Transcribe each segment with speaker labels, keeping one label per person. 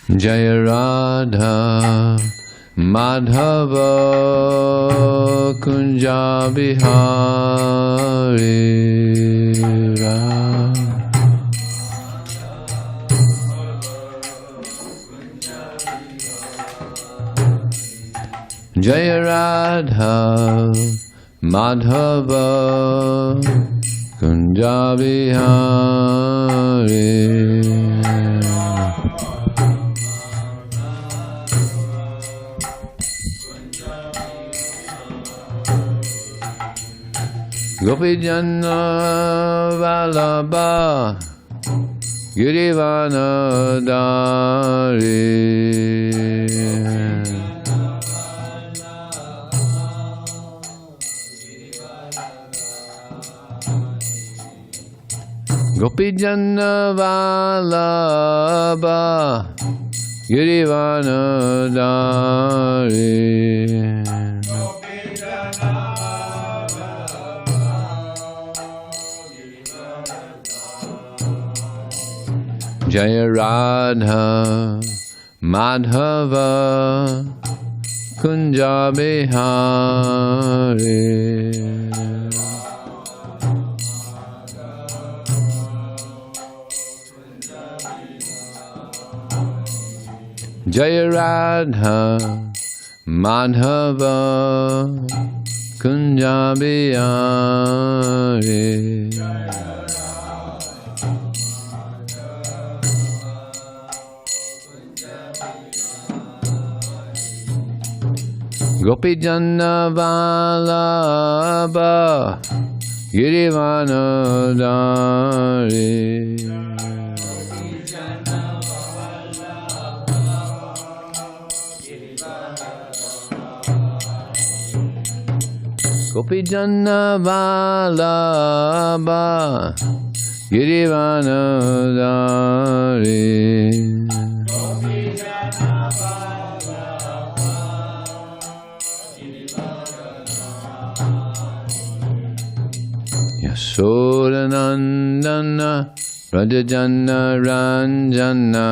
Speaker 1: Jaya Radha Madhava Kunja Bihari Radha Jaya Radha Madhava Kunja Bihari Gopi Jana Vallabha Girivana Dari Gopi Jana Vallabha Girivana Dari Jaya Radha Madhava Kunja Bihari Jaya Radha Madhava Kunja Bihari Gopi Jana Vallabha Girivana Dari Gopi Jana Vallabha Girivana Dari Yasodanandana Rajajana Ranjana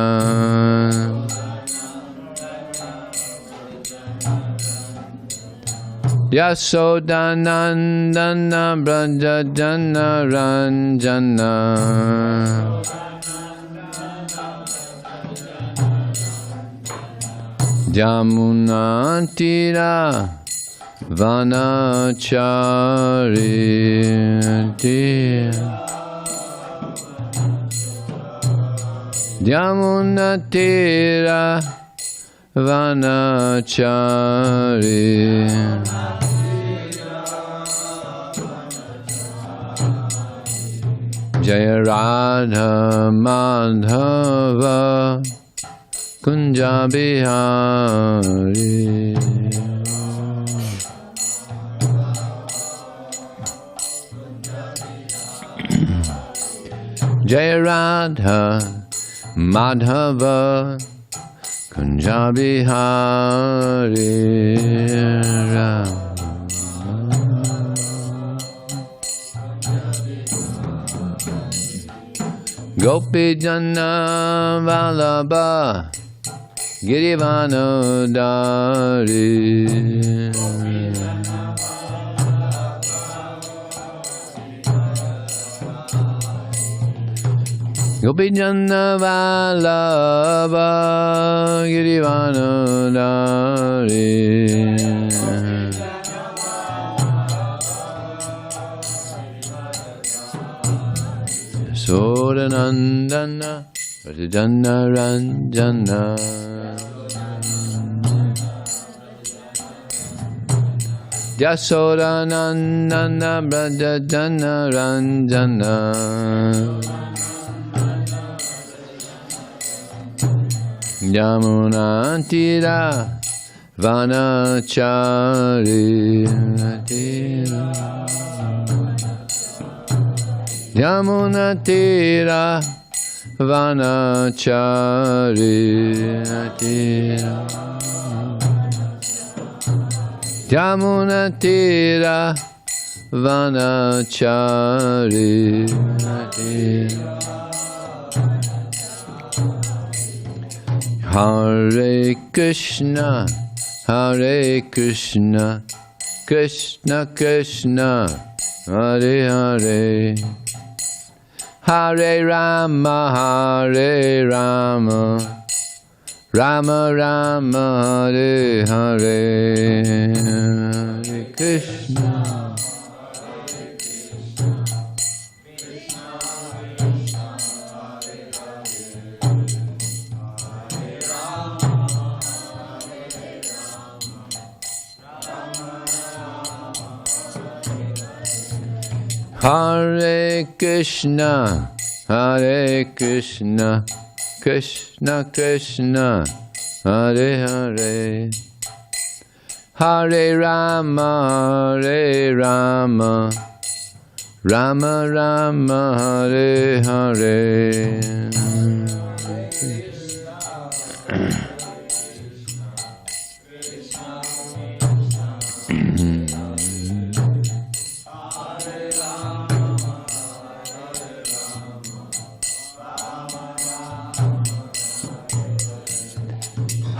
Speaker 1: Yasodanandana Rajajana Ranjana Jamuna Tira Vanachari Yamuna Tira Vanachari Jaya Radha Madhava Kunja Bihari Jaya Radha Madhava Kunja Bihari Gopi Jana Vallabha Girivana Dari Gopi Jana Vallabha Girivana Dari Sodanandana Rajajana Ranjana Yasodanandana Rajajana Ranjana Yamuna Tira Vanachari Yamuna Tira Vanachari Yamuna Tira Vanachari Hare Krishna, Hare Krishna, Krishna Krishna, Hare Hare, Hare Rama, Hare Rama, Rama Rama, Hare Hare, Hare Krishna. Hare Krishna, Hare Krishna, Krishna Krishna, Hare Hare, Hare Rama, Hare Rama, Rama Rama, Hare Hare.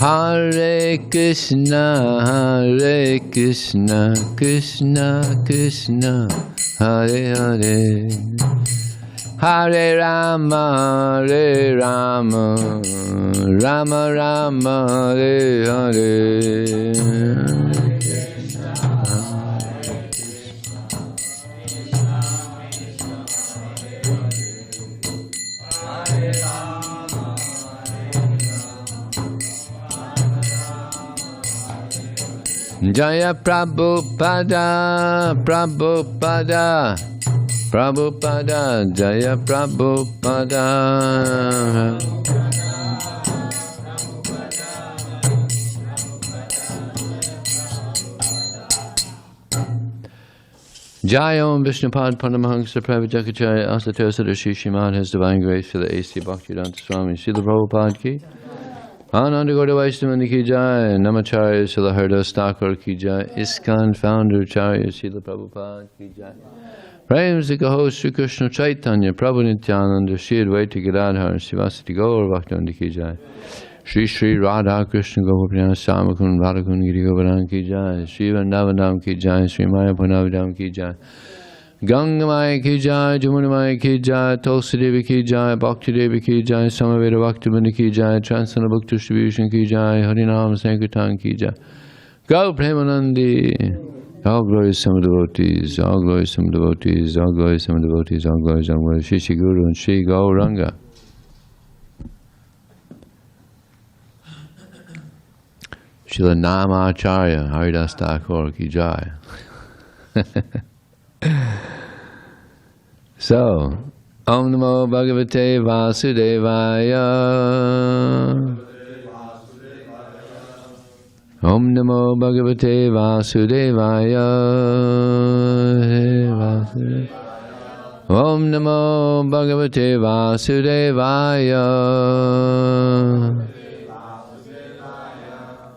Speaker 1: Hare Krishna, Hare Krishna, Krishna Krishna, Hare Hare, Hare Rama, Hare Rama, Rama Rama, Hare Hare. Jaya Prabhupada, Prabhupada, Prabhupada, Jaya Prabhupada. Jaya Om Vishnupad Paramahansa Prabhujakacharya Asatya Sadashri Shrimad His Divine Grace for the A.C. Bhakti Swami Srila Prabhupada Ki Ananda Gauda Vaishnavani Ki Jai, Namacharya Srila Haridas Thakur Ki Jai, ISKCON Founder Charya Srila Prabhupada Ki Jai. Prem Zikaho Sri Krishna Chaitanya Prabhu Nityananda Shri Advaita Gadadhar Sivasati Gaur Bhaktivinoda Ki Jai. Shri Shri Radha Krishna Gopalana Samakun Radhakun Giri Govardhan Ki Jai. Shri Vrindavadam Ki Jai, Shri Maya Punavadam Ki Jai. Gangamaya Ki Jai, Jamunamaya Ki Jai, Tulsi Devi Ki Jai, Bhakti Devi Ki Jai, Samaveda Bhaktivinoda Ki Jai, Transcendental Book Distribution Ki Jai, Harinam Sankirtan Ki Jai. Go Premanandi, all glories some devotees, all glories some devotees, all glories some devotees, all glories some devotees, Shri Shri Guru and Shri Gauranga. Srila Namacharya Haridas Thakur Ki Jai. So, Om Namo Bhagavate Vasudevaya. Om Namo Bhagavate Vasudevaya. Om Namo Bhagavate Vasudevaya.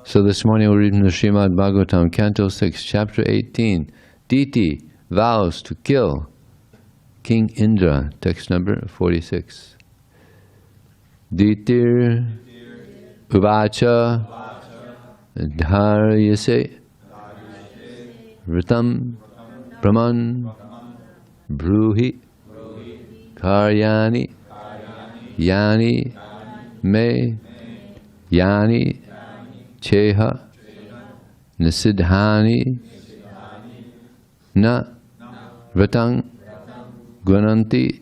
Speaker 1: So this morning we'll read from the Srimad Bhagavatam, Canto 6, Chapter 18, Diti vows to kill King Indra, text number 46. Ditir Uvacha Dharyase Vritam Brahman Bruhi Karyani Yani Me Yani Cheha Nisidhani Na Vratang Gunanti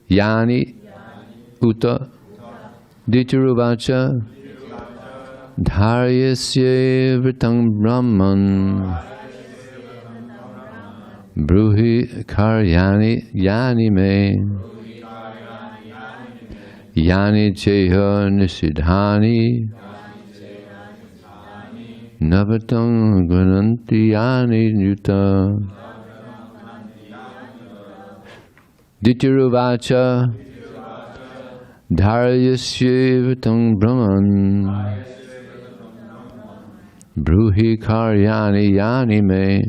Speaker 1: Yani Uta Ditiruvacha Dharyasya Vratang Brahman Bruhi Karyani Yani Me Yani Cheha Nisidhani Navatang Gunanti Yani Yuta Ditiruvacha Dharyasya Vatang Brahman Bruhi Karyani Yani Me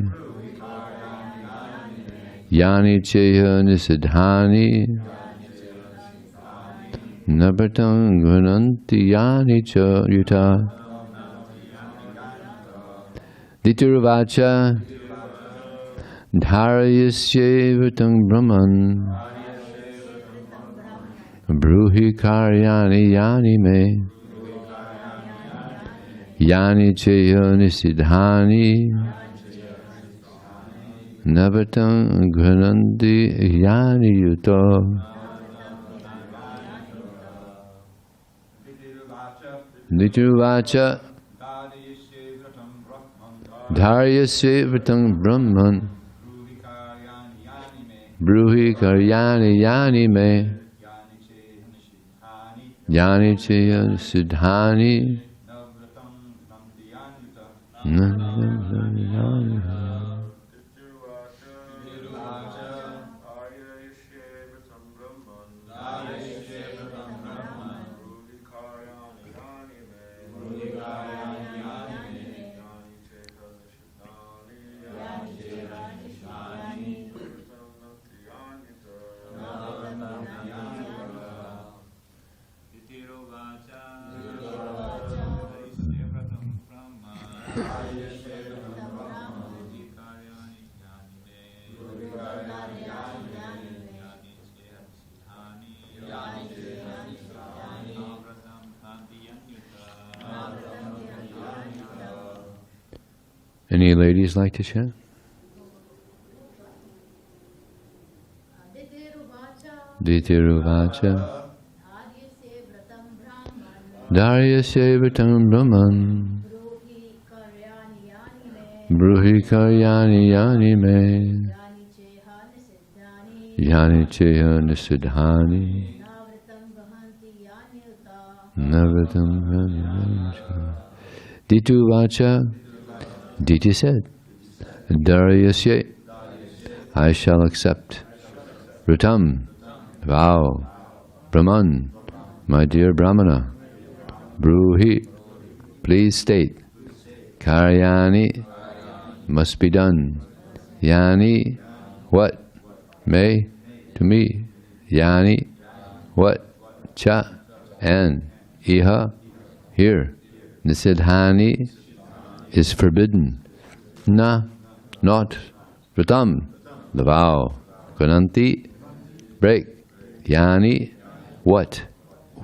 Speaker 1: Yani Cheha Nisidhani Nabratam Gunanti Yani Cha Yuta Ditiruvacha Dharayasyevatam Brahman Bruhi Karyani Yani Me Yani Cheya Nisidhani Navatam Granandi Yani Yuta Nitiruvacha Dharyasya Vratam Brahman Bruhi Karyani Yani Me Yani Cheya Siddhani Any ladies like to chant? Ditiruvacha Dharyasya Vratam Brahman Bruhi Karyani Yani Me Yani Cheya Nisiddhani Navratam Bhavanti Ditiruvacha Diti said, Dharyasya, I shall accept. Vratam, vow. Brahman, my dear Brahmana. Bruhi, please state. Karyani, must be done. Yani, what? May, to me. Yani, what? Cha, and. Iha, here. Nisidhani, is forbidden. Na, not. Vratam, the vow. Gunanti, break. Yani, what?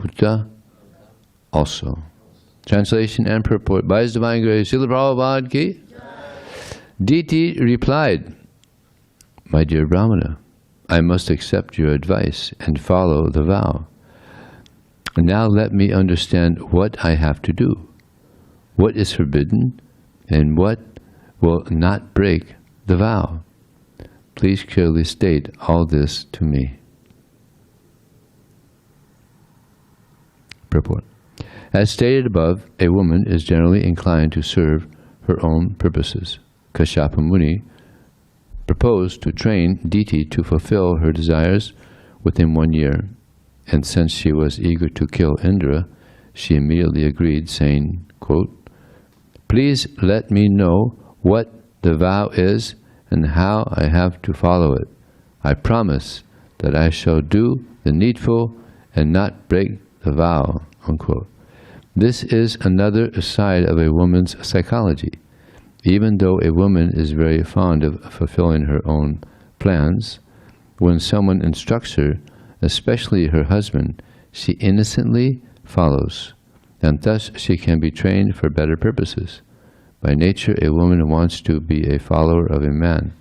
Speaker 1: Uta, also. Translation and purport. By His Divine Grace, Srila Prabhupada ki. Diti replied, my dear Brahmana, I must accept your advice and follow the vow. Now let me understand what I have to do. What is forbidden and what will not break the vow? Please clearly state all this to me. Purport. As stated above, a woman is generally inclined to serve her own purposes. Kaśyapa Muni proposed to train Diti to fulfill her desires within 1 year, and since she was eager to kill Indra, she immediately agreed, saying, quote, please let me know what the vow is and how I have to follow it. I promise that I shall do the needful and not break the vow. Unquote. This is another side of a woman's psychology. Even though a woman is very fond of fulfilling her own plans, when someone instructs her, especially her husband, she innocently follows, and thus she can be trained for better purposes. By nature, a woman wants to be a follower of a man,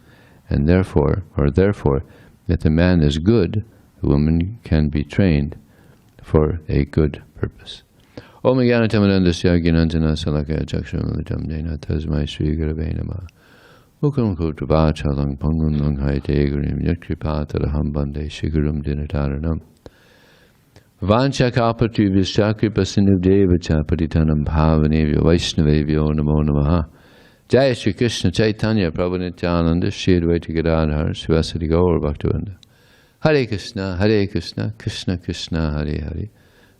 Speaker 1: and therefore, if the man is good, the woman can be trained for a good purpose. Om Jnanatamandasya Gnanjana Salakaya Chakshuramitam Jena Tasmai Sri Gurave Namah Ukam Kutravachalang Pangum Langhaite Gurim Yakripatadaham Bande Shigurum Dinataranam Vancha Kapati Vishakripa Sinudeva Chapaditanam Bhavanevyo Vaishnavevyo Namo Namaha Jai Shri Krishna Chaitanya Prabhu Nityananda Shri Advaita Gadadhar Srivasadi Gaur Bhaktivinoda Hare Krishna, Krishna Krishna, Hare Hare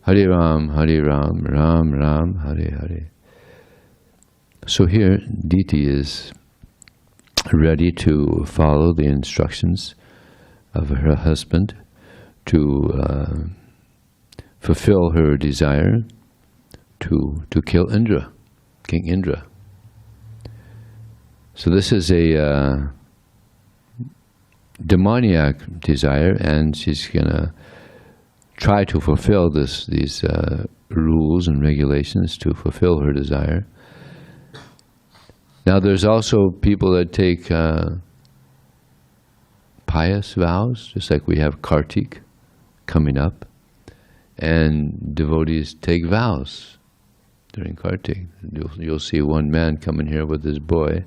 Speaker 1: Hare Ram, Ram Ram, Hare Hare. So here, Diti is ready to follow the instructions of her husband to fulfill her desire to kill Indra, King Indra. So this is a demoniac desire, and she's gonna try to fulfill these rules and regulations to fulfill her desire. Now there's also people that take pious vows, just like we have Kartik coming up, and devotees take vows during Kartik. You'll see one man coming here with his boy.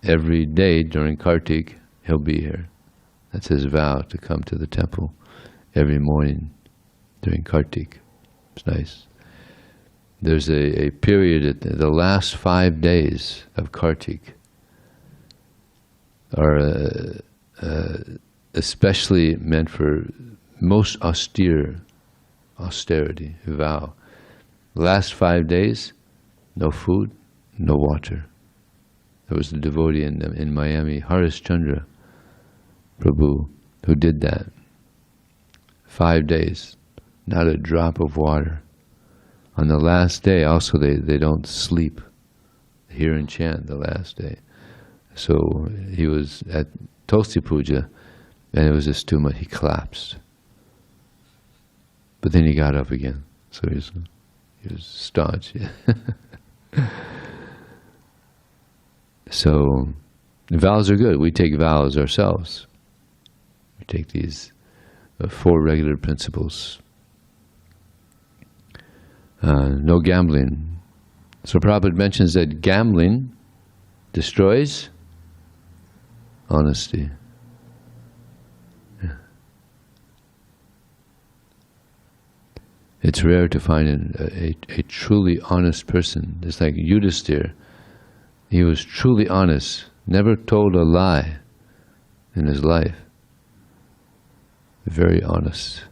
Speaker 1: Every day during Kartik, he'll be here. That's his vow, to come to the temple every morning during Kartik. It's nice. There's a period at the last 5 days of Kartik are especially meant for most austerity, vow. Last 5 days, no food, no water. There was a devotee in Miami, Haris Chandra Prabhu, who did that. 5 days, not a drop of water. On the last day, also they don't sleep, hear and chant the last day. So he was at Tulsi Puja, and it was just too much. He collapsed, but then he got up again. So he was staunch. So vows are good. We take vows ourselves. We take these 4 regular principles. No gambling. So Prabhupada mentions that gambling destroys honesty. Yeah. It's rare to find a truly honest person. It's like Yudhisthira. He was truly honest, never told a lie in his life. Very honest.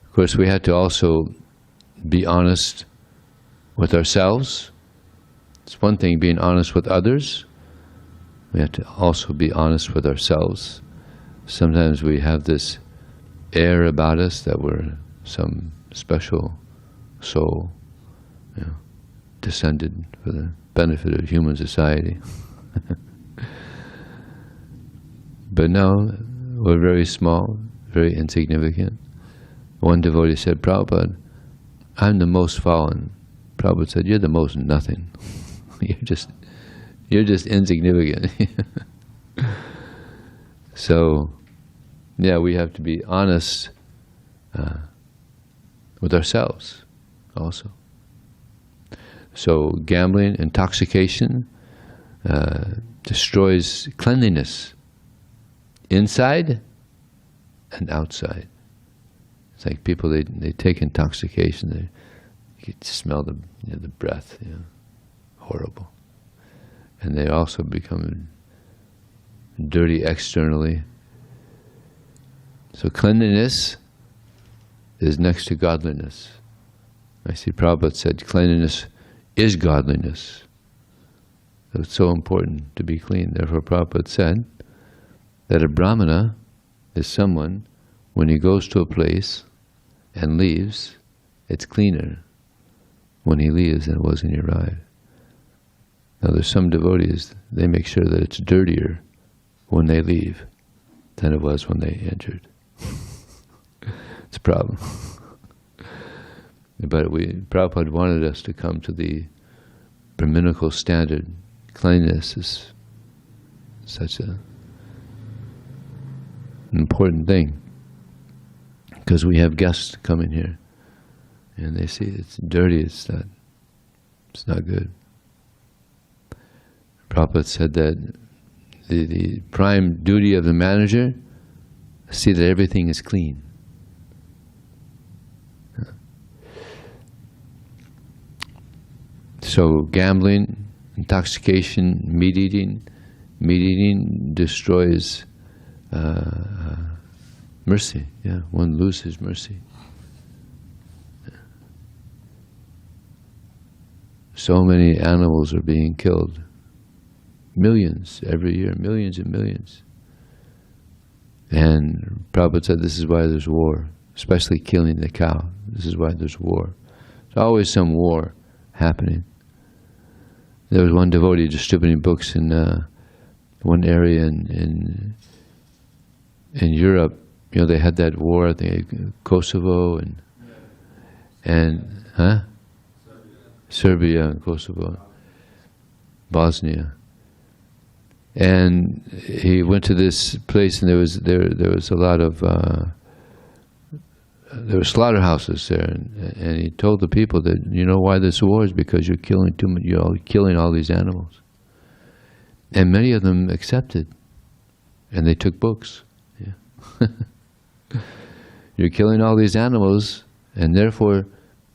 Speaker 1: Of course, we had to also be honest with ourselves. It's one thing being honest with others. We have to also be honest with ourselves. Sometimes we have this air about us that we're some special soul, descended for the benefit of human society. But no, we're very small, very insignificant. One devotee said, Prabhupada, I'm the most fallen. Prabhupada said, you're the most nothing. You're just insignificant. So, yeah, we have to be honest with ourselves also. So gambling, intoxication, destroys cleanliness inside and outside. It's like people, they take intoxication, you can smell the breath, horrible. And they also become dirty externally. So cleanliness is next to godliness. I see Prabhupada said cleanliness is godliness. So it's so important to be clean. Therefore Prabhupada said that a brahmana is someone, when he goes to a place and leaves, it's cleaner when he leaves than it was when he arrived. Now there's some devotees, they make sure that it's dirtier when they leave than it was when they entered. It's a problem. But Prabhupada wanted us to come to the Brahminical standard. Cleanliness is such an important thing, because we have guests coming here, and they see it's dirty, it's not good. Prabhupada said that the prime duty of the manager is to see that everything is clean. So gambling, intoxication, meat eating destroys mercy. Yeah, one loses mercy. So many animals are being killed. Millions every year, millions and millions. And Prabhupada said this is why there's war, especially killing the cow. This is why there's war. There's always some war happening. There was one devotee distributing books in one area in Europe. You know, they had that war, I think, Kosovo and Serbia and Kosovo, Bosnia. And he went to this place, and there was a lot of there were slaughterhouses there, and he told the people that, you know why this war is because you're killing too much, you're killing all these animals. And many of them accepted, and they took books. Yeah. You're killing all these animals, and therefore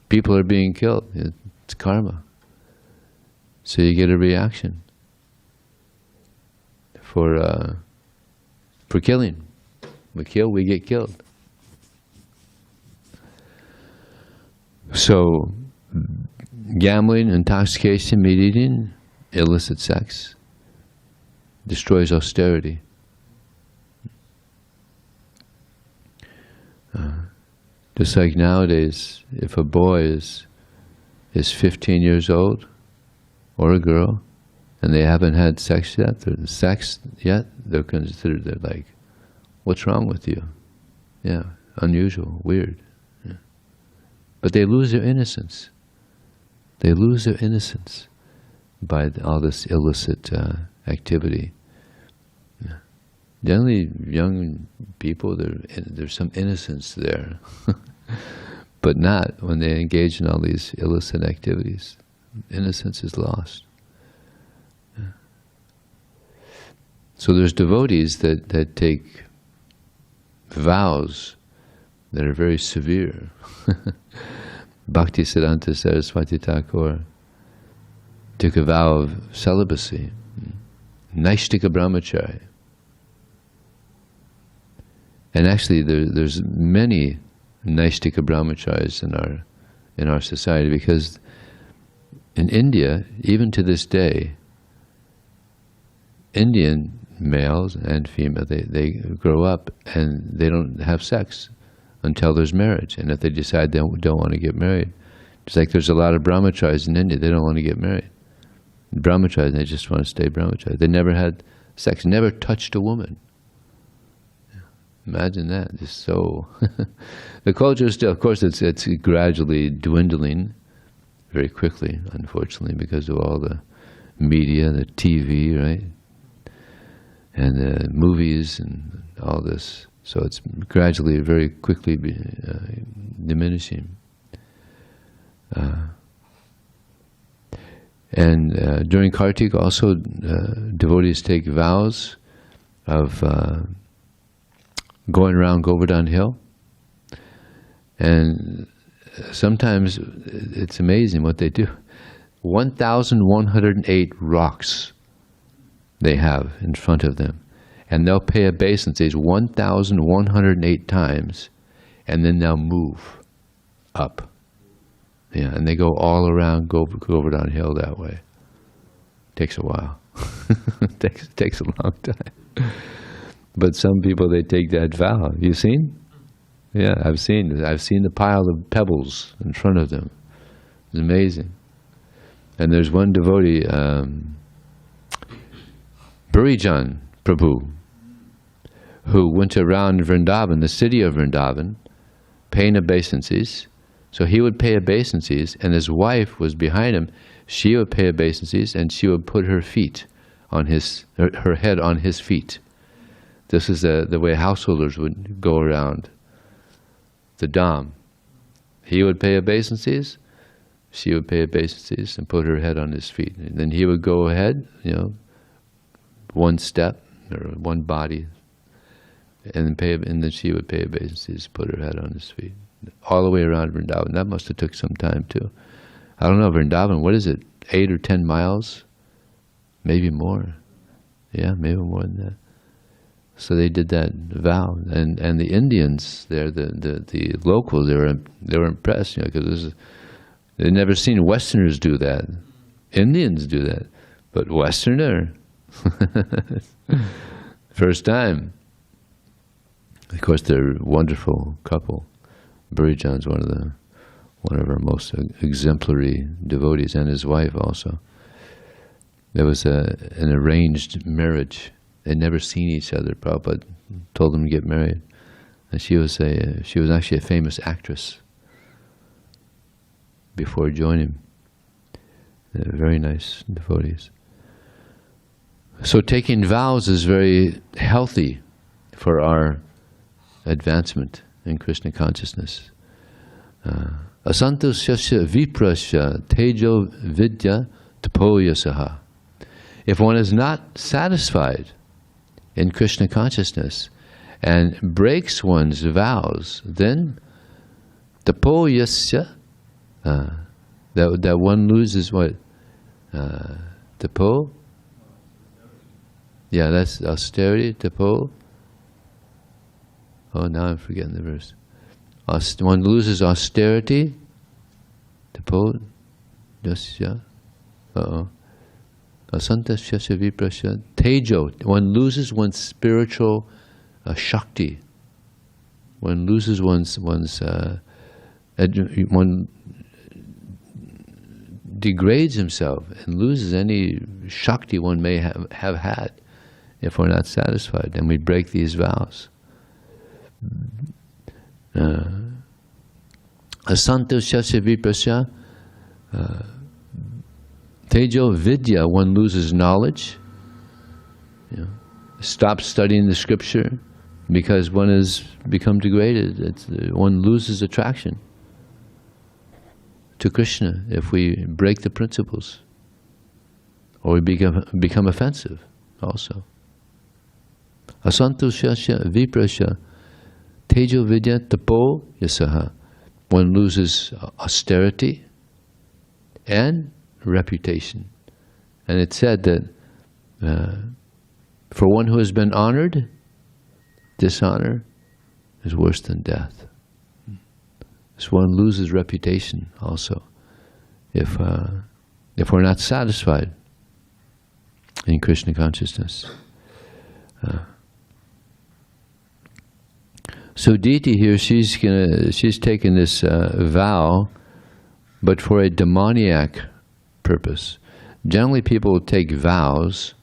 Speaker 1: people are being killed. It's karma. So you get a reaction for killing. We kill, we get killed. So gambling, intoxication, meat eating, illicit sex destroys austerity. Just like nowadays, if a boy is 15 years old, or a girl, and they haven't had sex yet, they're considered, they're like, what's wrong with you? Yeah, unusual, weird. Yeah. But they lose their innocence. They lose their innocence by all this illicit activity. Yeah. Generally, young people, there's some innocence there, but not when they engage in all these illicit activities. Innocence is lost. Yeah. So there's devotees that take vows that are very severe. Bhakti Siddhanta Saraswati Thakur took a vow of celibacy, Naishtika Brahmachari. And actually there's many Naishtika Brahmacharis in our society, because in India, even to this day, Indian males and female, they grow up and they don't have sex until there's marriage. And if they decide they don't want to get married, it's like there's a lot of brahmacharis in India, they don't want to get married. Brahmacharis, they just want to stay brahmacharis. They never had sex, never touched a woman. Imagine that, just so... The culture is still, of course, it's gradually dwindling very quickly, unfortunately, because of all the media, the TV, right? And the movies and all this. So it's gradually, very quickly diminishing. And during Kartik also, devotees take vows of going around Govardhan Hill. And sometimes it's amazing what they do. 1,108 rocks they have in front of them. And they'll pay obeisances 1,108 times, and then they'll move up. Yeah, and they go all around Govardhan Hill that way. Takes a while. takes a long time. But some people, they take that vow. You seen? Yeah, I've seen the pile of pebbles in front of them. It's amazing. And there's one devotee, Burijan Prabhu, who went around Vrindavan, the city of Vrindavan, paying obeisances. So he would pay obeisances, and his wife was behind him. She would pay obeisances, and she would put her feet on her head on his feet. This is the way householders would go around the Dham. He would pay obeisances, she would pay obeisances and put her head on his feet. And then he would go ahead, one step or one body, and then she would pay obeisances, put her head on his feet, all the way around Vrindavan. That must have took some time too. I don't know, Vrindavan, what is it, 8 or 10 miles? Maybe more. Yeah, maybe more than that. So they did that vow, and the Indians there, the locals, they were impressed, because they'd never seen Westerners do that. Indians do that, but Westerner, first time. Of course, they're a wonderful couple. Burijan's one of our most exemplary devotees, and his wife also. There was an arranged marriage. They'd never seen each other. Prabhupada told them to get married, and she was actually a famous actress before joining. Very nice devotees. So taking vows is very healthy for our advancement in Krishna consciousness. Asantusyasya viprasya tejo vidya tapoyasaha. If one is not satisfied in Krishna consciousness and breaks one's vows, then tapoyasya, that one loses what? Tapo? Yeah, that's austerity, tapo. Oh, now I'm forgetting the verse. One loses austerity, tapo, dasya, asanta shasya viprasya, tejo. One loses one's spiritual shakti. One loses one's one degrades himself and loses any shakti one may have had if we're not satisfied, and we break these vows. Asanto shasya viprasya tejo vidya, one loses knowledge, stops studying the scripture because one has become degraded. One loses attraction to Krishna if we break the principles, or we become offensive also. Asantushasya viprasya tejo vidya tapo yasaha. One loses austerity and reputation. And it said that for one who has been honored, dishonor is worse than death. So one loses reputation also if we're not satisfied in Krishna consciousness. So Diti here, she's taken this vow, but for a demoniac purpose. Generally, people will take vows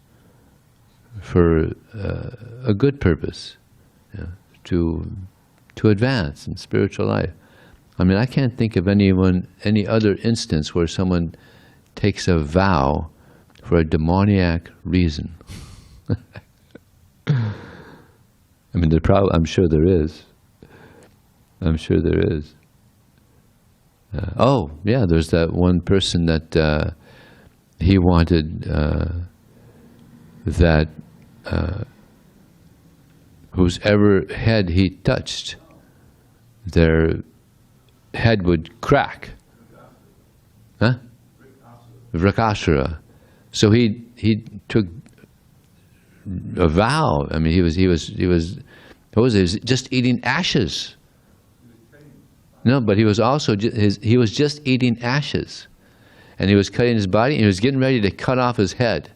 Speaker 1: for a good purpose, to advance in spiritual life. I mean, I can't think of any other instance where someone takes a vow for a demoniac reason. I mean, I'm sure there is. I'm sure there is. Oh, yeah, there's that one person that he wanted that whose ever head he touched, their head would crack. Huh? Vrakasura. So he took a vow. I mean, he was just eating ashes. No, but he was also he was just eating ashes, and he was cutting his body, and he was getting ready to cut off his head.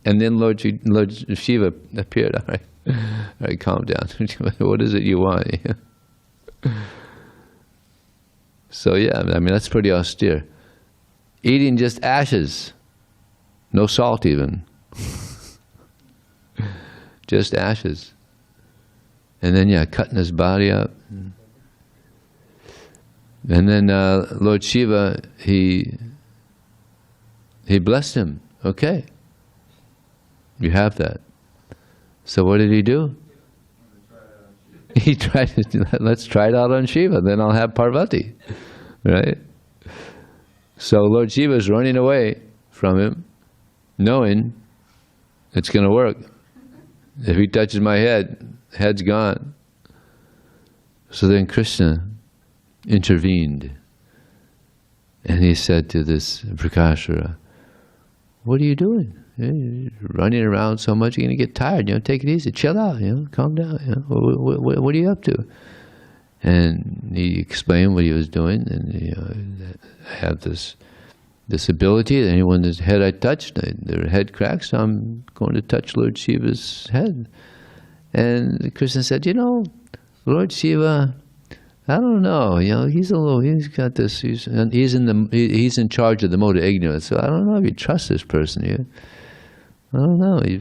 Speaker 1: And then Lord Shiva appeared. All right, calm down. What is it you want? So yeah, I mean, that's pretty austere. Eating just ashes, no salt even. Just ashes. And then, cutting his body up. And then Lord Shiva, he blessed him. Okay, you have that. So what did he do? He tried to, let's try it out on Shiva, then I'll have Parvati. Right? So Lord Shiva is running away from him, knowing it's going to work. If he touches my head's gone. So then Krishna intervened, and he said to this Prakashara, what are you doing? You're running around so much, you're going to get tired. Take it easy, chill out, calm down. What are you up to? And he explained what he was doing, and I have this ability that anyone's head I touched, their head cracks, so I'm going to touch Lord Shiva's head. And Krishna said, Lord Shiva, I don't know, he's got this, he's in charge of the mode of ignorance, so I don't know if you trust this person here. I don't know, you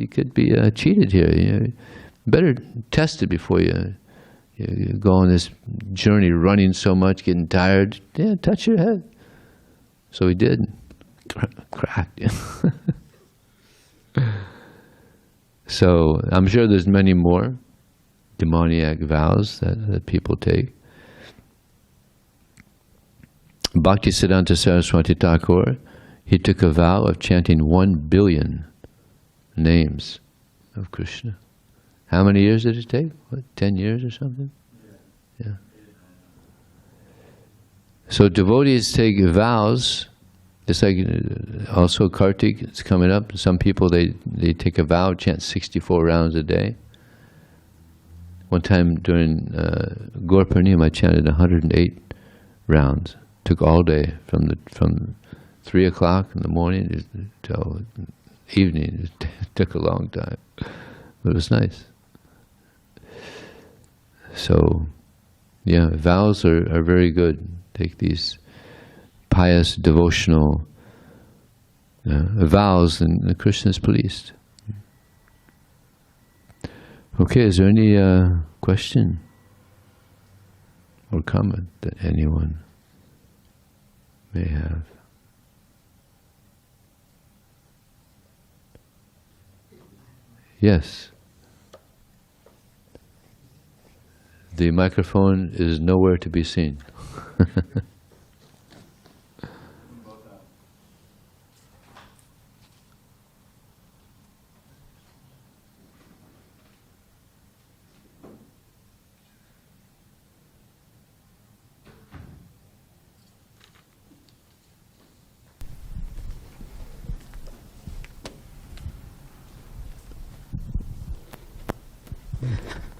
Speaker 1: could be cheated here. Better test it before you go on this journey, running so much, getting tired. Yeah, touch your head. So he did. Cracked. So I'm sure there's many more demoniac vows that people take. Bhaktisiddhanta Saraswati Thakur, he took a vow of chanting 1 billion names of Krishna. How many years did it take? 10 years or something? Yeah. So devotees take vows. It's like also Kartik, it's coming up. Some people, they take a vow, chant 64 rounds a day. One time during Gaur Purnima, I chanted 108 rounds. Took all day from 3 o'clock in the morning till evening. It took a long time, but it was nice. So, yeah, vows are very good. Take these pious, devotional vows, and Krishna is pleased. Okay, is there any question or comment that anyone may have? Yes. The microphone is nowhere to be seen.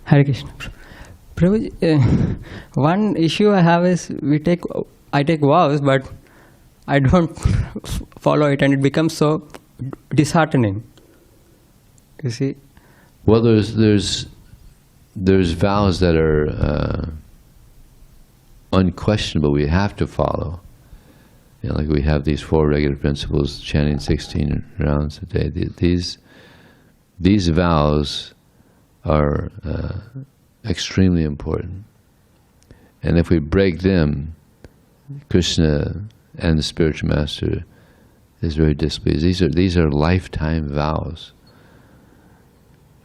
Speaker 2: Hare Krishna. Prabhuji, one issue I have is I take vows, but I don't follow it, and it becomes so disheartening. You see?
Speaker 1: Well, there's vows that are unquestionable. We have to follow. Like we have these 4 regular principles, chanting 16 rounds a day. These vows are extremely important. And if we break them, Krishna and the spiritual master is very displeased. These are lifetime vows.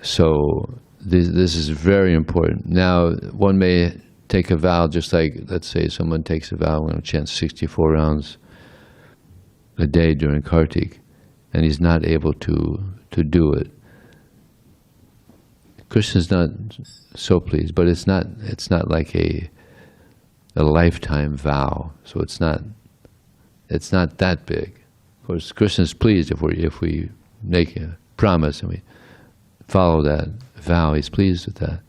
Speaker 1: So this is very important. Now, one may take a vow just like, let's say someone takes a vow, I'm going to chant 64 rounds a day during Kartik, and he's not able to do it. Krishna's not so pleased, but it's not like a lifetime vow. So it's not that big. Of course, Krishna's pleased if we make a promise and we follow that vow. He's pleased with that,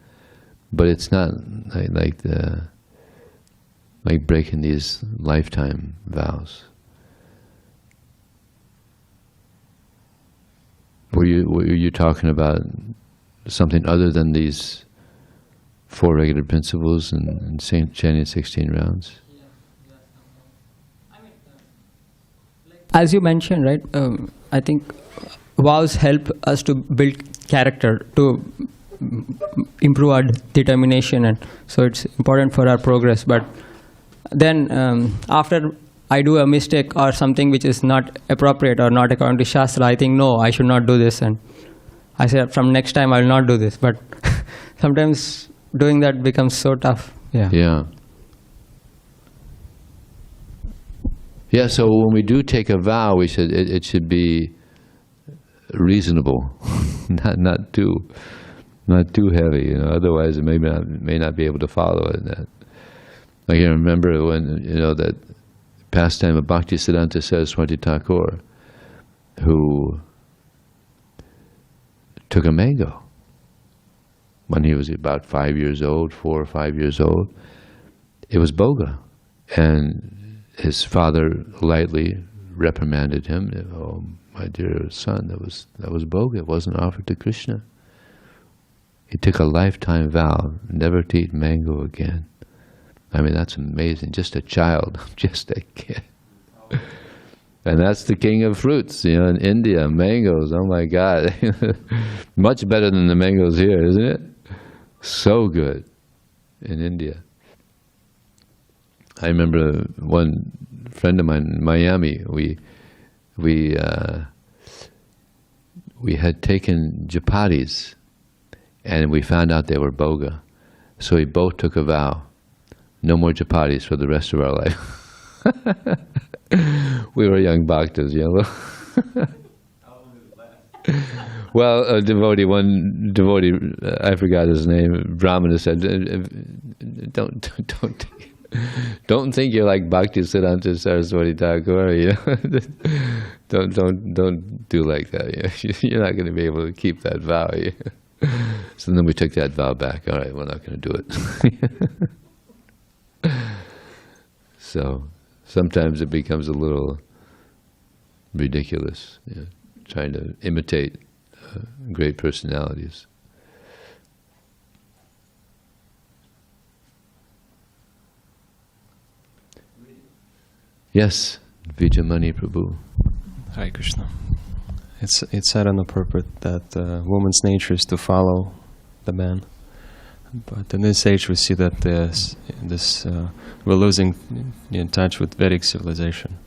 Speaker 1: but it's not like breaking these lifetime vows. Were you talking about something other than these 4 regular principles and chanting 16 rounds?
Speaker 2: As you mentioned, right? I think vows help us to build character, to improve our determination, and so it's important for our progress. But then after I do a mistake or something which is not appropriate or not according to Shastra, I think, no, I should not do this, and I say from next time I will not do this. But sometimes doing that becomes so tough. Yeah. So when we do take a vow, it should be reasonable, not too heavy. Otherwise, it may not be able to follow it. I can remember when that pastime of Bhaktisiddhanta Saraswati Thakur, who took a mango when he was about 5 years old, 4 or 5 years old. It was boga, and his father lightly reprimanded him. Oh, my dear son, that was boga. It wasn't offered to Krishna.
Speaker 1: He took a lifetime vow never to eat mango again. I mean, that's amazing. Just a child, just a kid. And that's the king of fruits, in India, mangoes. Oh my God. Much better than the mangoes here, isn't it? So good in India. I remember one friend of mine in Miami, we had taken chapatis and we found out they were boga. So we both took a vow, no more chapatis for the rest of our life. We were young bhaktas, Well, one devotee, I forgot his name, Brahmana said, don't think you're like Bhakti Siddhanta Saraswati Thakur, Don't do like that. You're not going to be able to keep that vow. So then we took that vow back. All right, we're not going to do it. So sometimes it becomes a little ridiculous, trying to imitate great personalities. Yes, Vijamani Prabhu.
Speaker 3: Hare Krishna. It's said on the purport that woman's nature is to follow the man. But in this age we see that we're losing in touch with Vedic civilization,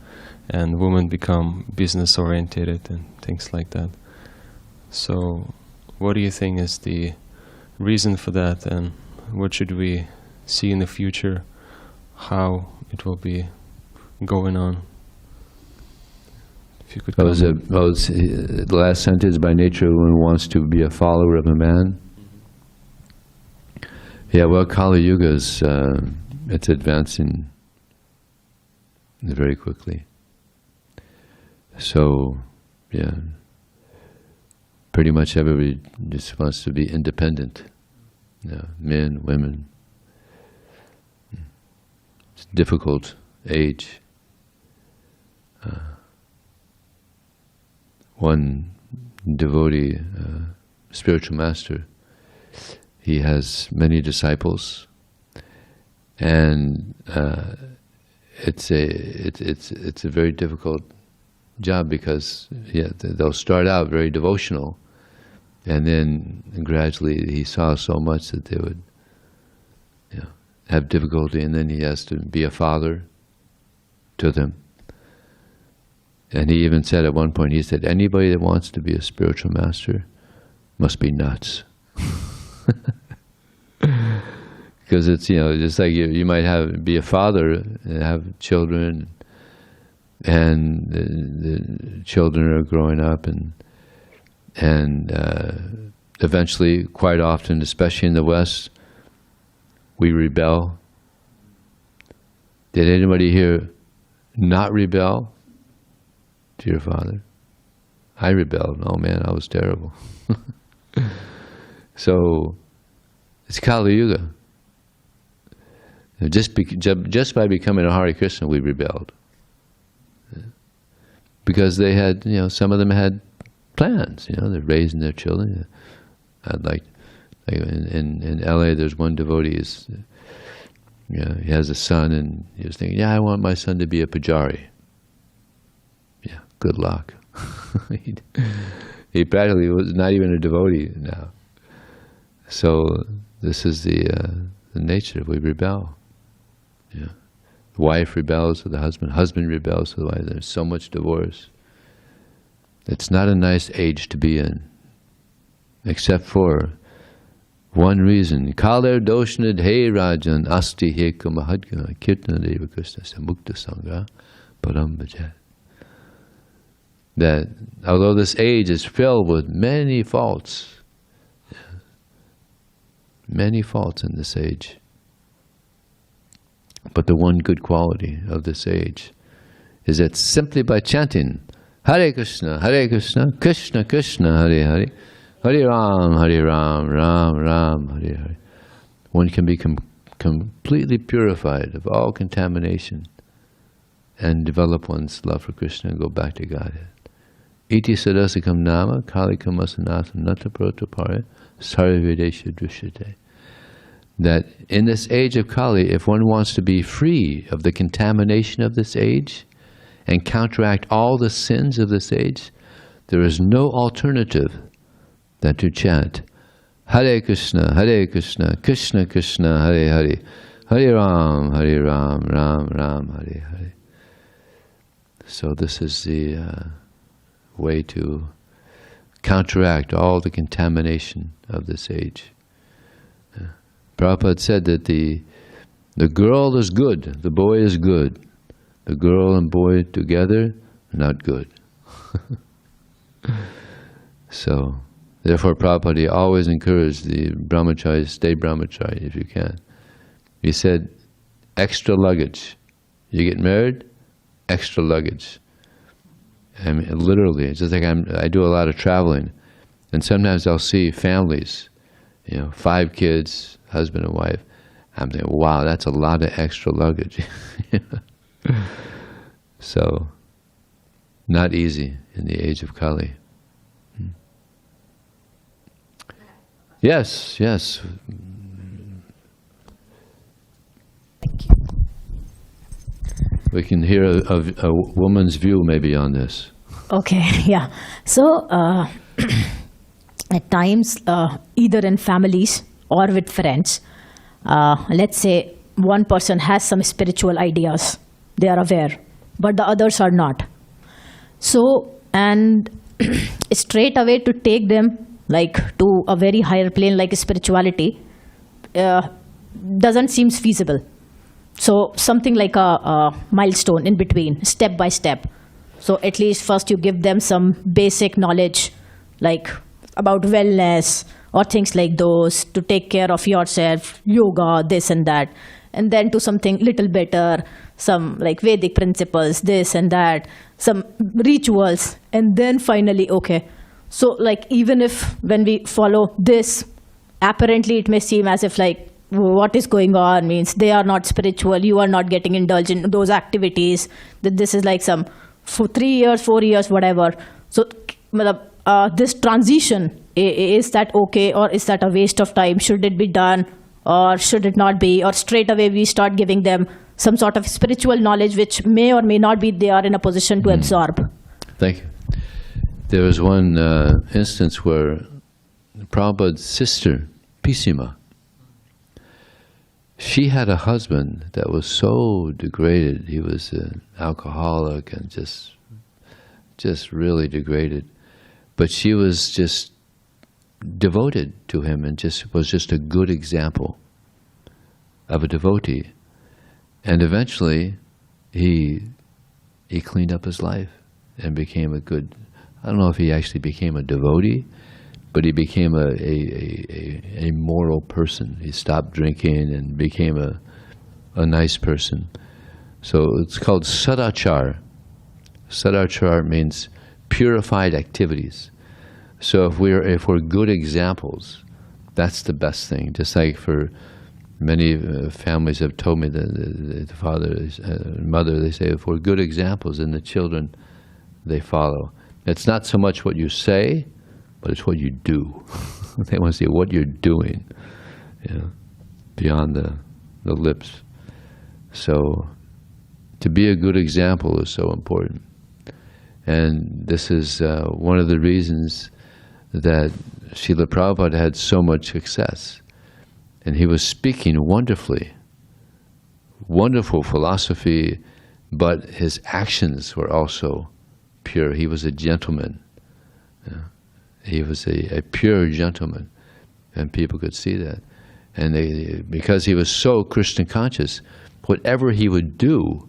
Speaker 3: and women become business oriented and things like that. So what do you think is the reason for that, and what should we see in the future, how it will be going on? If you could
Speaker 1: the last sentence, by nature one wants to be a follower of a man. Yeah, well, Kali Yuga is it's advancing very quickly. So, yeah, pretty much everybody just wants to be independent. Men, women. It's a difficult age. One devotee, spiritual master, he has many disciples, and it's a very difficult job because they'll start out very devotional, and then gradually he saw so much that they would have difficulty, and then he has to be a father to them. And he even said at one point, he said, anybody that wants to be a spiritual master must be nuts. Because it's, just like you might be a father and have children, and the children are growing up, and eventually, quite often, especially in the West, we rebel. Did anybody here not rebel to your father? I rebelled. Oh man, I was terrible. So it's Kali Yuga. Just by becoming a Hare Krishna, we rebelled. Because they had, some of them had plans. They're raising their children. I'd like in LA, there's one devotee. He has a son, and he was thinking, I want my son to be a pujari. Yeah, good luck. He practically was not even a devotee now. So this is the nature. We rebel. The wife rebels with the husband. Husband rebels with the wife. There's so much divorce. It's not a nice age to be in, except for one reason. Kaler doshnad he rajan asti heka mahadgana kirtana deva krishna samukta sangha param bhajat. That although this age is filled with many faults in this age, but the one good quality of this age is that simply by chanting Hare Krishna, Krishna Krishna, Hare Hare, Hare Ram, Ram Ram, Hare Hare, one can become completely purified of all contamination and develop one's love for Krishna and go back to Godhead. Iti sadasakam nama kalikam asanatam nata protopare sarvavedesha drishyate. That in this age of Kali, if one wants to be free of the contamination of this age and counteract all the sins of this age, there is no alternative than to chant Hare Krishna, Krishna Krishna, Hare Hare, Hare Ram, Ram Ram, Hare Hare. So this is the way to counteract all the contamination of this age. Prabhupada said that the girl is good, the boy is good. The girl and boy together, not good. So, therefore Prabhupada always encouraged the brahmacharis, stay brahmachari if you can. He said, extra luggage. You get married, extra luggage. I mean, literally, it's just like I do a lot of traveling, and sometimes I'll see families, 5 kids, husband and wife. I'm thinking, wow, that's a lot of extra luggage. So, not easy in the age of Kali. Yes.
Speaker 4: Thank you.
Speaker 1: We can hear a woman's view maybe on this.
Speaker 4: Okay, yeah. So, at times, either in families or with friends, let's say one person has some spiritual ideas, they are aware, but the others are not. So, and straight away to take them like to a very higher plane like spirituality doesn't seem feasible. So something like a milestone in between, step by step. So at least first you give them some basic knowledge like about wellness or things like those, to take care of yourself, yoga, this and that. And then to something little better, some like Vedic principles, this and that, some rituals. And then finally, okay. So like even if when we follow this, apparently it may seem as if like what is going on means they are not spiritual, you are not getting indulged in those activities, that this is like some for 3 years, 4 years, whatever. So this transition, is that okay, or is that a waste of time? Should it be done or should it not be? Or straight away we start giving them some sort of spiritual knowledge which may or may not be they are in a position to absorb.
Speaker 1: Thank you. There was one instance where Prabhupada's sister, Pisima, she had a husband that was so degraded. He was an alcoholic and just really degraded. But she was just devoted to him and was just a good example of a devotee. And eventually, he cleaned up his life and became a good, I don't know if he actually became a devotee, but he became a moral person. He stopped drinking and became a nice person. So it's called sadachar. Sadachar means purified activities. So if we're good examples, that's the best thing. Just like for many families have told me that the father and mother, they say if we're good examples, then the children, they follow. It's not so much what you say, but it's what you do. They want to see what you're doing, beyond the lips. So to be a good example is so important. And this is one of the reasons that Srila Prabhupada had so much success. And he was speaking wonderfully, wonderful philosophy, but his actions were also pure. He was a gentleman. He was a pure gentleman, and people could see that. And because he was so Krishna conscious, whatever he would do,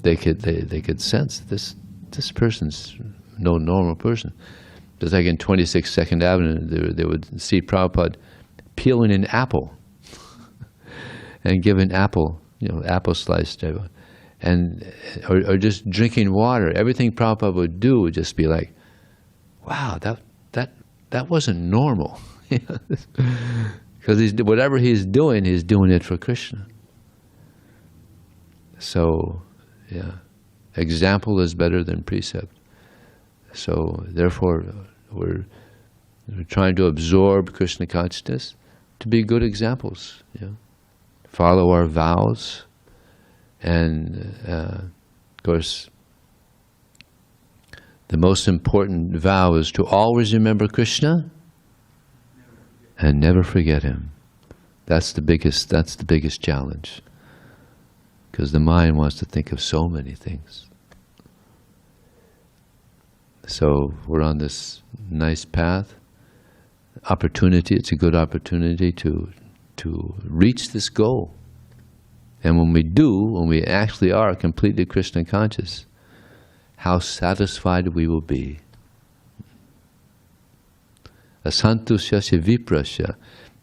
Speaker 1: they could sense this person's no normal person. Just like in 26 Second Avenue, they would see Prabhupada peeling an apple and giving apple slice to everyone, or just drinking water. Everything Prabhupada would do would just be like, wow, that wasn't normal. Because whatever he's doing it for Krishna. So, yeah, example is better than precept. So therefore, we're trying to absorb Krishna consciousness to be good examples. Follow our vows, and of course, the most important vow is to always remember Krishna and never forget him. That's the biggest challenge, because the mind wants to think of so many things. So we're on this nice path, opportunity. It's a good opportunity to reach this goal. And when we do, when we actually are completely Krishna conscious, how satisfied we will be. Asantusyasya viprasya.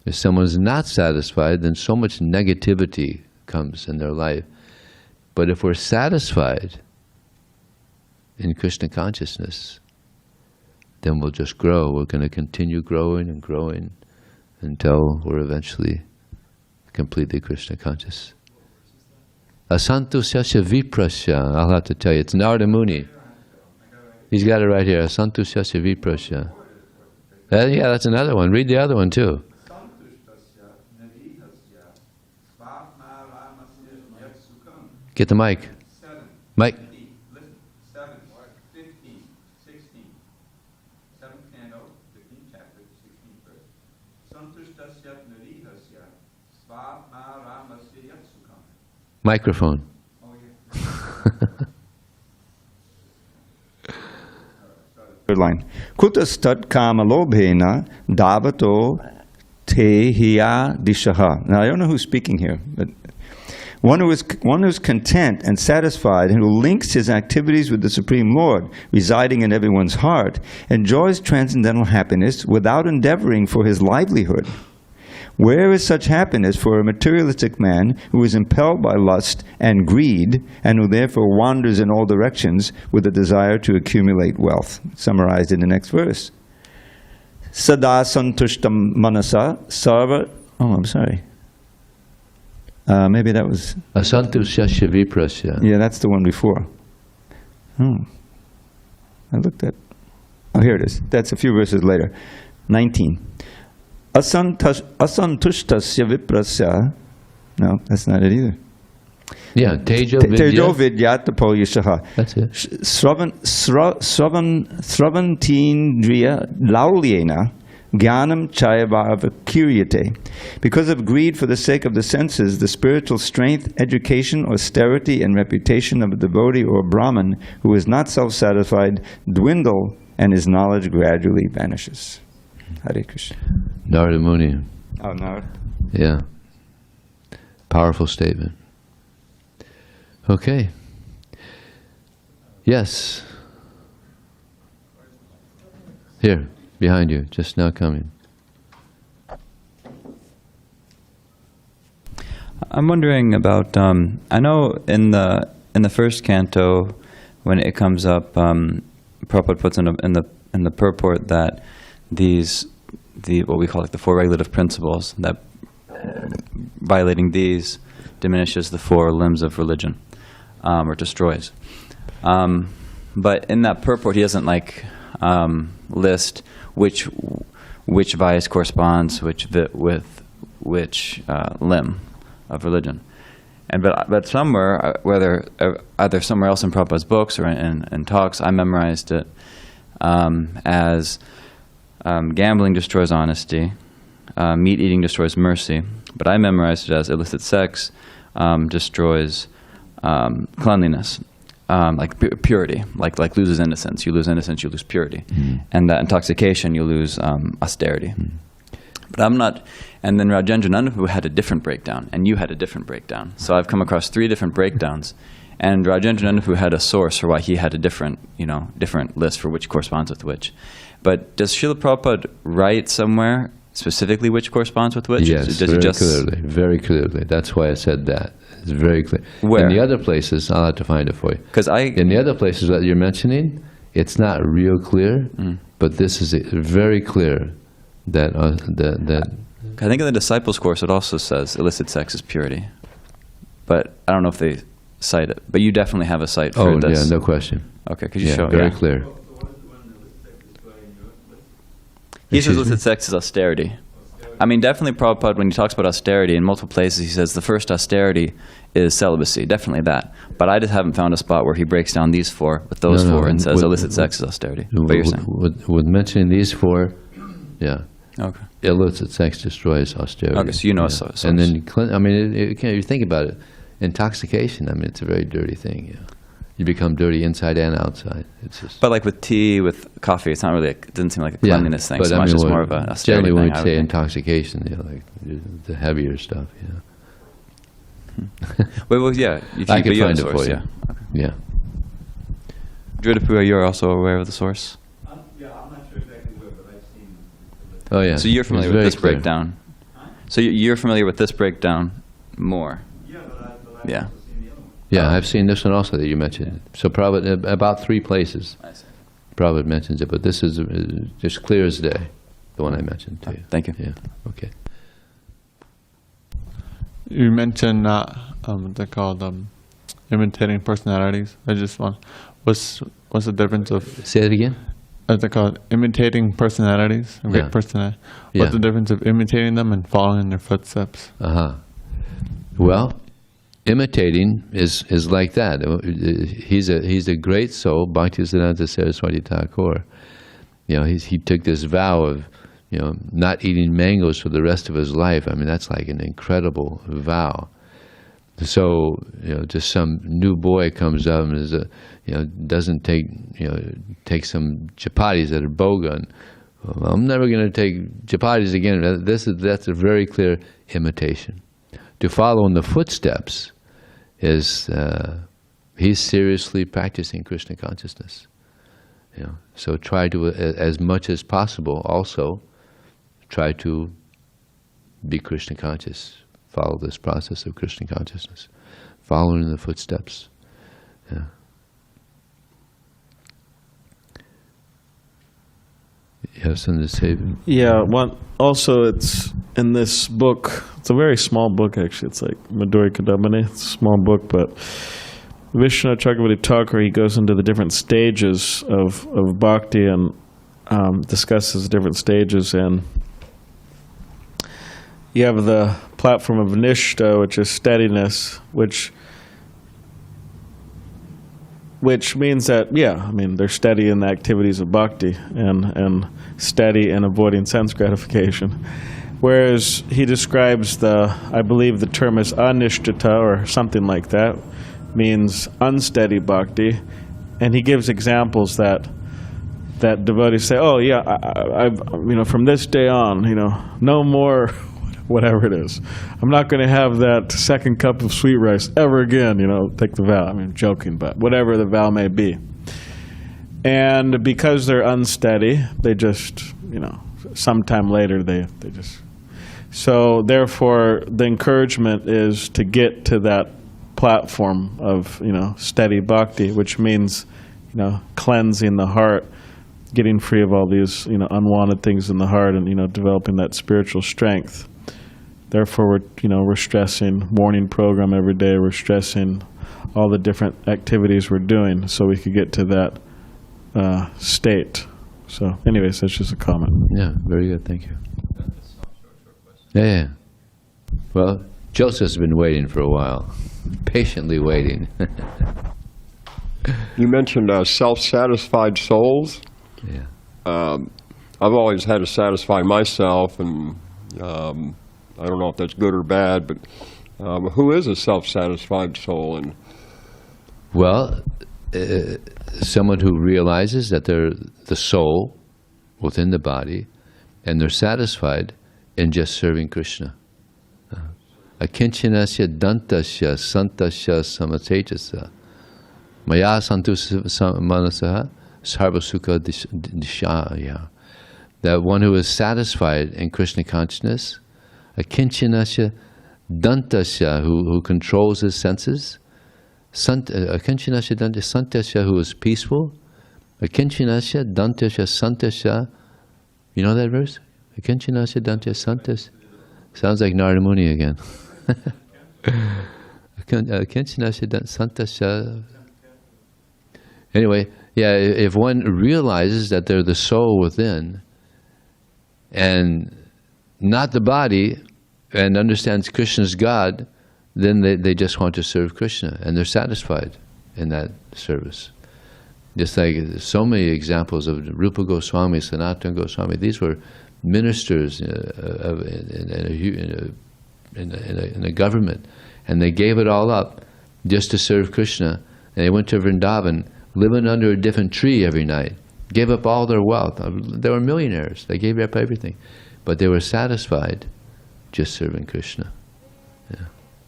Speaker 1: If someone is not satisfied, then so much negativity comes in their life. But if we're satisfied in Krishna consciousness, then we'll just grow. We're going to continue growing and growing until we're eventually completely Krishna conscious. Asantusyasya viprasya. I'll have to tell you. It's Narada Muni. He's got it right here. Asantusyasya viprasya. Yeah, that's another one. Read the other one too. Get the mic. Mic.
Speaker 5: 7, 15, 16. 7th canto, 15th chapter, 16th verse. Santushtasya narihasya svamaramasya yatsukam.
Speaker 1: Microphone.
Speaker 5: Oh, yeah. Third line. Kutastat kamalobhena davato tehiya dishaha. Now, I don't know who's speaking here, but one who is content and satisfied, and who links his activities with the Supreme Lord, residing in everyone's heart, enjoys transcendental happiness without endeavoring for his livelihood. Where is such happiness for a materialistic man who is impelled by lust and greed, and who therefore wanders in all directions with a desire to accumulate wealth? Summarized in the next verse. Sada santushtam manasa sarva... Oh, I'm sorry. Maybe that was...
Speaker 1: Asantusyasya viprasya.
Speaker 5: Yeah, that's the one before. Oh. I looked at... Oh, here it is. That's a few verses later. 19. Asantushtasya viprasya... No, that's not it either.
Speaker 1: Yeah, tejo vidya.
Speaker 5: Tejo vidyat tapoyashaha.
Speaker 1: That's it.
Speaker 5: Sravantindriya laulyena Jnanam chayavava kiryate. Because of greed for the sake of the senses, the spiritual strength, education, austerity, and reputation of a devotee or a Brahman who is not self-satisfied dwindle, and his knowledge gradually vanishes. Hare Krishna.
Speaker 1: Narada Muni.
Speaker 5: Oh, Narada.
Speaker 1: Yeah. Powerful statement. Okay. Yes. Here. Behind you, just now coming.
Speaker 6: I'm wondering about. I know in the first canto, when it comes up, Prabhupada puts in the purport that what we call the four regulative principles, that violating these diminishes the four limbs of religion, or destroys. But in that purport, he doesn't list which vice corresponds with which limb of religion, but somewhere, whether either somewhere else in Prabhupada's books or in talks, I memorized it as gambling destroys honesty, meat eating destroys mercy, but I memorized it as illicit sex destroys cleanliness. Purity, like loses innocence. You lose innocence, you lose purity. And that intoxication, you lose austerity. But I'm not, and then Rajendra Nandapu had a different breakdown, and you had a different breakdown. So I've come across 3 different breakdowns, and Rajendra Nandapu had a source for why he had a different list for which corresponds with which. But does Srila Prabhupada write somewhere specifically which corresponds with which?
Speaker 1: Yes, very clearly. That's why I said that. It's very clear.
Speaker 6: Where?
Speaker 1: In the other places, I'll have to find it for you. In the other places that you're mentioning, it's not real clear, but this is very clear that
Speaker 6: I think in the Disciples Course it also says illicit sex is purity, but I don't know if they cite it. But you definitely have a cite for this.
Speaker 1: Oh yeah, no question.
Speaker 6: Okay, could you show?
Speaker 1: Very clear.
Speaker 6: He says
Speaker 1: Excuse me?
Speaker 6: illicit sex is austerity. I mean, definitely Prabhupada, when he talks about austerity in multiple places, he says the first austerity is celibacy, definitely that. But I just haven't found a spot where he breaks down these four with those
Speaker 1: No,
Speaker 6: four and says
Speaker 1: with-
Speaker 6: illicit sex is austerity. But you're saying?
Speaker 1: With mentioning these four, yeah.
Speaker 6: Okay.
Speaker 1: Illicit sex destroys austerity.
Speaker 6: Okay, so you know a
Speaker 1: yeah.
Speaker 6: source.
Speaker 1: And then, I mean, you think about it, intoxication, I mean, it's a very dirty thing. You know. You become dirty inside and outside. It's just.
Speaker 6: But like with tea, with coffee, it's not really, it doesn't seem like a cleanliness thing
Speaker 1: but
Speaker 6: so
Speaker 1: I
Speaker 6: much.
Speaker 1: mean,
Speaker 6: It's more of an austerity
Speaker 1: generally, when
Speaker 6: thing.
Speaker 1: we
Speaker 6: I
Speaker 1: say
Speaker 6: would think.
Speaker 1: intoxication, you know, like the heavier stuff. You know.
Speaker 6: Well, yeah. If
Speaker 1: I
Speaker 6: you,
Speaker 1: can
Speaker 6: but you have
Speaker 1: find
Speaker 6: a
Speaker 1: it
Speaker 6: source,
Speaker 1: for you.
Speaker 6: yeah. Okay.
Speaker 1: Yeah.
Speaker 6: Dridapura, you're also aware of the source?
Speaker 7: Yeah, I'm not sure exactly where, but I've seen.
Speaker 1: Oh yeah.
Speaker 6: So you're
Speaker 1: It's
Speaker 6: familiar with
Speaker 1: very
Speaker 6: this
Speaker 1: clear.
Speaker 6: breakdown? So you're familiar with this breakdown more?
Speaker 7: Yeah, but I've
Speaker 6: Yeah.
Speaker 7: also seen the other one.
Speaker 1: Yeah, I've seen this one also that you mentioned. So probably about 3 places.
Speaker 6: I see.
Speaker 1: Prabhupada mentions it, but this is just clear as day, the one I mentioned to you.
Speaker 6: Thank you.
Speaker 1: Yeah, okay.
Speaker 8: You mentioned they're called imitating personalities. I just want what's the difference of
Speaker 1: Say it again?
Speaker 8: they're called imitating personalities?
Speaker 1: Yeah.
Speaker 8: Personality.
Speaker 1: Yeah.
Speaker 8: What's the difference of imitating them and following in their footsteps?
Speaker 1: Uh-huh. Well, imitating is like that. He's a great soul, Bhaktisiddhanta Saraswati Thakur. You know, he took this vow of, you know, not eating mangoes for the rest of his life. I mean, that's like an incredible vow. So, you know, just some new boy comes up and is doesn't take some chapatis at a bogan. Well, I'm never going to take chapatis again. That's a very clear imitation. To follow in the footsteps is he's seriously practicing Krishna consciousness. You know, so try to, as much as possible, also try to be Krishna conscious. Follow this process of Krishna consciousness, following in the footsteps. Yeah. You have something to say?
Speaker 9: Yeah, one also it's in this book. It's a very small book actually. It's like Madhuri Kadambini. It's a small book, but Vishnu Chakravarti Thakur, he goes into the different stages of bhakti and discusses the different stages. And you have the platform of nishta, which is steadiness, which means that, yeah, I mean, they're steady in the activities of bhakti and steady in avoiding sense gratification. Whereas he describes I believe the term is anishtata or something like that, means unsteady bhakti, and he gives examples that devotees say, oh yeah, I've from this day on, no more whatever it is. I'm not going to have that second cup of sweet rice ever again, take the vow. I mean, joking, but whatever the vow may be. And because they're unsteady, they just, sometime later they just... So therefore, the encouragement is to get to that platform of, steady bhakti, which means, cleansing the heart, getting free of all these, unwanted things in the heart and, developing that spiritual strength. Therefore, we're stressing morning program every day. We're stressing all the different activities we're doing so we could get to that state. So anyways, that's just a comment.
Speaker 1: Yeah, very good. Thank you. Yeah. Well, Joseph's been waiting for a while, patiently waiting.
Speaker 10: You mentioned self-satisfied souls.
Speaker 1: Yeah.
Speaker 10: I've always had to satisfy myself, and I don't know if that's good or bad, but who is a self-satisfied soul? And
Speaker 1: Well, someone who realizes that they're the soul within the body, and they're satisfied in just serving Krishna. Akinchinasya dantasya santasya samatejasa maya santu manasaha sarvasukha dishaya. That one who is satisfied in Krishna consciousness, akinchinasya dantasya, who controls his senses, akinchinasya dantasya santasya, who is peaceful, akinchinasya dantasya santasya. You know that verse? Akinchinasya dantasya santasya. Sounds like Narada Muni again. Anyway, yeah, if one realizes that they're the soul within, and not the body, and understands Krishna's God, then they just want to serve Krishna, and they're satisfied in that service. Just like so many examples of Rupa Goswami, Sanatana Goswami, these were ministers in a government, and they gave it all up just to serve Krishna. And they went to Vrindavan, living under a different tree every night, gave up all their wealth. They were millionaires. They gave up everything, but they were satisfied just serving Krishna. Yeah.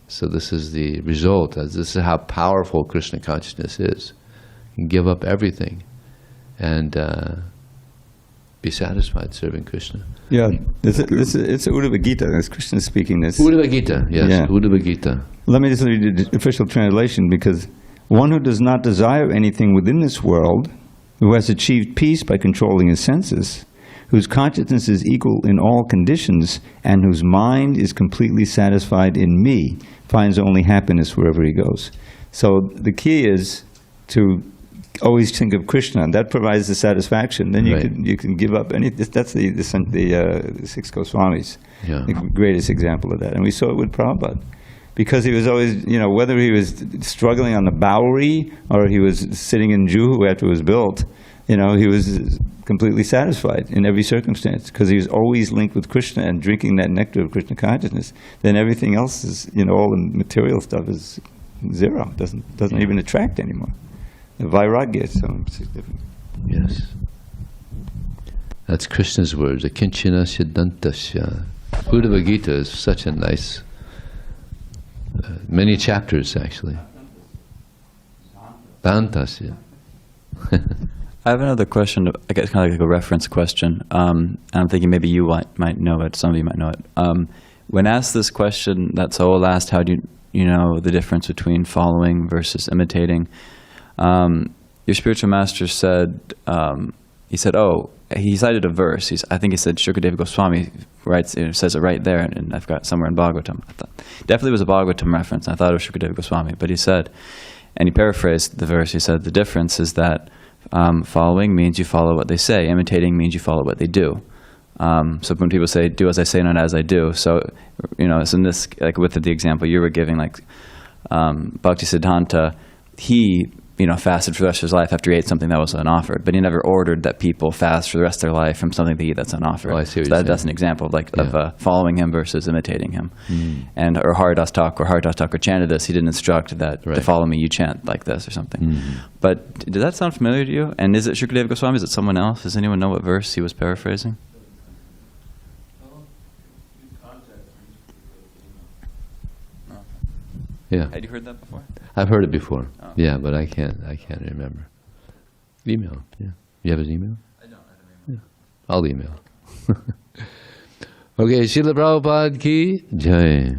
Speaker 1: So this is the result. This is how powerful Krishna consciousness is. You can give up everything and be satisfied serving Krishna.
Speaker 5: Yeah, it's Uddhava Gita. That's Krishna speaking this.
Speaker 1: Uddhava Gita, yes,
Speaker 5: Yeah.
Speaker 1: Uddhava Gita.
Speaker 5: Let me just read the official translation, because one who does not desire anything within this world, who has achieved peace by controlling his senses, whose consciousness is equal in all conditions, and whose mind is completely satisfied in me, finds only happiness wherever he goes. So the key is to always think of Krishna, and that provides the satisfaction. Then you can give up any. That's the six Goswamis, the greatest example of that. And we saw it with Prabhupada, because he was always, whether he was struggling on the Bowery or he was sitting in Juhu after it was built, he was completely satisfied in every circumstance, because he was always linked with Krishna and drinking that nectar of Krishna consciousness. Then everything else is, all the material stuff is zero. Doesn't even attract anymore. The vairagya is so significant.
Speaker 1: Yes. That's Krishna's words, akinchana siddhantasya. Uddhava Gita is such a nice, many chapters actually. Dantasya.
Speaker 6: I have another question, I guess kind of like a reference question. I'm thinking maybe you might know it, some of you might know it. When asked this question that Saul asked, how do you know the difference between following versus imitating? Your spiritual master said, he cited a verse. I think he said Shukadeva Goswami writes, says it right there, and I've got somewhere in Bhagavatam. I thought, definitely was a Bhagavatam reference. I thought it was Shukadeva Goswami, but he said, and he paraphrased the verse, he said, the difference is that following means you follow what they say. Imitating means you follow what they do. So when people say, do as I say, not as I do. So, it's in this, like with the example you were giving, like Bhakti Siddhanta, he, fasted for the rest of his life after he ate something that was unoffered, but he never ordered that people fast for the rest of their life from something to eat that's unoffered.
Speaker 1: Oh, I see what you're saying.
Speaker 6: That's an example of following him versus imitating him. And or Haridas Thakur chanted this. He didn't instruct that to follow me, you chant like this or something. But does that sound familiar to you? And is it Shukadeva Goswami? Is it someone else? Does anyone know what verse he was paraphrasing?
Speaker 1: Yeah.
Speaker 6: Had you heard that before?
Speaker 1: I've heard it before.
Speaker 6: Oh.
Speaker 1: Yeah, but I can't remember. Email. Yeah. You have his email?
Speaker 6: I don't.
Speaker 1: Yeah. I'll email. Okay, Srila Prabhupada ki Jai.